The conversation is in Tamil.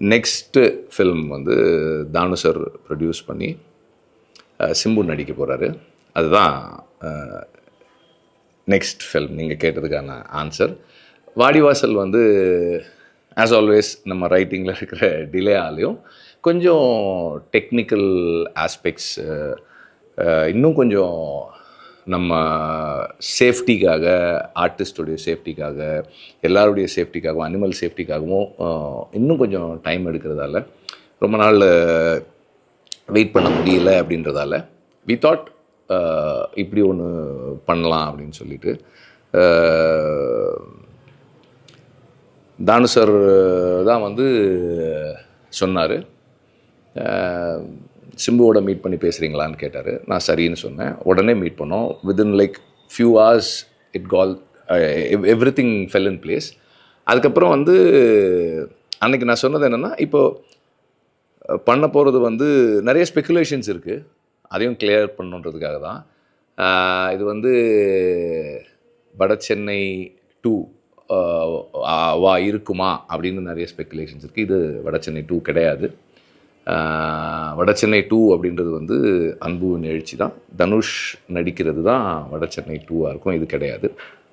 நெக்ஸ்ட்டு ஃபில்ம் வந்து தானு சார் ப்ரொடியூஸ் பண்ணி சிம்பு நடிக்க போகிறாரு. அதுதான் நெக்ஸ்ட் ஃபில்ம் நீங்கள் கேட்டதுக்கான ஆன்சர். வாடிவாசல் வந்து ஆஸ் ஆல்வேஸ் நம்ம ரைட்டிங்கில் இருக்கிற டிலே ஆலையும் கொஞ்சம் டெக்னிக்கல் ஆஸ்பெக்ட்ஸ் இன்னும் கொஞ்சம் நம்ம சேஃப்டிக்காக, ஆர்டிஸ்டுடைய சேஃப்டிக்காக, எல்லாருடைய சேஃப்டிக்காகவும், அனிமல் சேஃப்டிக்காகவும் இன்னும் கொஞ்சம் டைம் எடுக்கிறதால ரொம்ப நாள் வெயிட் பண்ண முடியல அப்படின்றதால வி தாட் இப்படி ஒன்று பண்ணலாம் அப்படின்னு சொல்லிட்டு தானு சார் தான் வந்து சொன்னார். சிம்புவோட மீட் பண்ணி பேசுகிறீங்களான்னு கேட்டார். நான் சரின்னு சொன்னேன். உடனே மீட் பண்ணோம். Within like few hours everything fell in place. அதுக்கப்புறம் வந்து அன்றைக்கி நான் சொன்னது என்னென்னா, இப்போது பண்ண போகிறது வந்து நிறைய ஸ்பெக்குலேஷன்ஸ் இருக்குது, அதையும் கிளியர் பண்ணுன்றதுக்காக தான். இது வந்து வடசென்னை 2 இருக்குமா அப்படின்னு நிறைய ஸ்பெக்குலேஷன்ஸ் இருக்குது. இது வடசென்னை 2 கிடையாது. வடசென்னை 2 அப்படின்றது வந்து அன்புவின் எழுச்சி தான். தனுஷ் நடிக்கிறது தான் வடசென்னை 2 இருக்கும். இது கிடையாது.